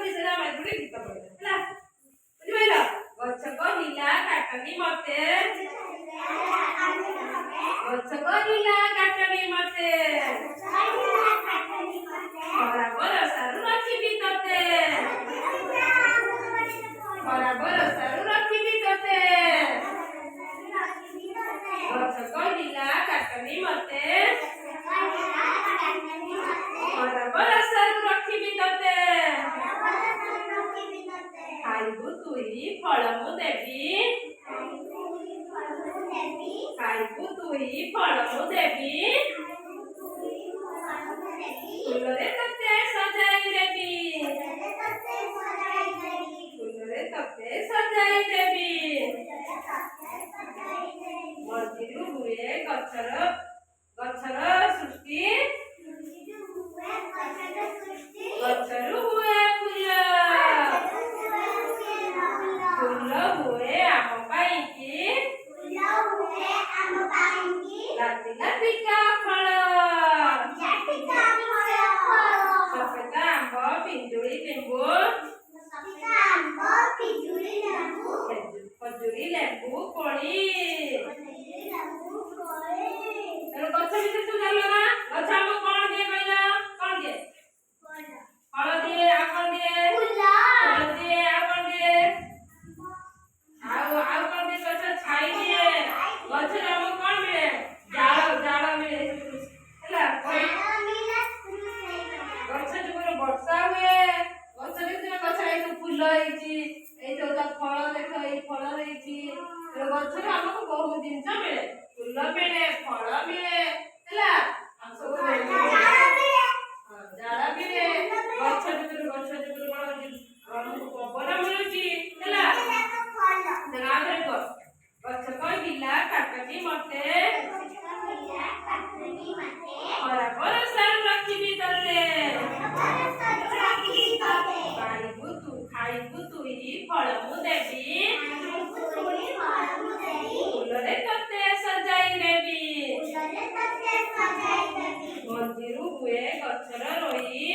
ବିଷୟରେ ଆମେ ଗୋଟେ ଗୀତ ପଢିବା ହେଲା ବୁଝିପାରିଲ ଗଛ କହିଲା କାଟନି ମତେ ଗଛ କହିଲା କାଟନି ମତେ ଖରା ବରଷାରୁ ରଖିବି ତତେ ଖରା ବରଷାରୁ ରଖିବି ତତେ ଗଛ କହିଲା କାଟନି ମତେ ଖରା ବରଷାରୁ ରଖିବି ତତେ ଖାଇବୁ ତୁଇ ଫଳ ମୁଁ ଦେବି ଖାଇବୁ ତୁଇ ଫଳ ମୁଁ ଦେବି ଫୁଲରେ ତତେ ସଜାଇ ଦେବି ଫୁଲରେ ତତେ ସଜାଇ ଦେବି ମଞ୍ଜିରୁ ହୁଏ ଗଛର ସୃଷ୍ଟି ଗଛରୁ ହୁଏ ଫୁଲ ଫୁଲ ହୁଏ ଆମ ପାଇଁକି ଲାତି ଲାତିକା ଫଳ ସଫେଦ ଆମ୍ବ ପିଜୁଳି ଲେମ୍ବୁ ଖଜୁରୀ ଲେମ୍ବୁ କୋଳି ଗଛ ଭିତରେ ତୁ ଜାଣିଲ ନା ଗଛ ଆମକୁ କଣ ଦିଏ କହିଲ କଣ ଦିଏ ଫଳ ଦିଏ ଆଉ କଣ ଦିଏ ଫୁଲ ଦିଏ ଆଉ କଣ ଦିଏ ଆଉ କଣ ଦିଏ ଗଛ ଛାଇ ଦିଏ ଗଛରେ ଆମକୁ କଣ ମିଳେ ଜାଳ ମିଳେ ହେଲା ଗଛ ଯୋଗୁଁ ବର୍ଷା ହୁଏ ଗଛ ଦେଖିବ ଗଛ ଏଇ ଫୁଲ ହେଇଛି ଏଇ ସବୁ ତା ଫଳ ଦେଖ ଏଇ ଫଳ ହେଇଛି ଗଛରୁ ଆମକୁ ବହୁତ ଜିନିଷ ମିଳେ ଫୁଲ ମିଳେ ଫଳ ମିଳେ ହେଲା ଜାଳ ମିଳେ ଗଛ ଯୋଗୁଁ କଣ ଆମକୁ ପବନ ମିଳୁଛି ହେଲା ଗଛ କହିଲା କାଟନି ମତେ ଖରା ବରଷାରୁ ରଖିବି ତତେ ଖାଇବୁ ତୁଇ ଫଳ ମୁଁ ଦେବି ଫୁଲରେ ତତେ ସଜାଇ ଦେବି ମଞ୍ଜିରୁ ହୁଏ ଗଛର ରୋଇ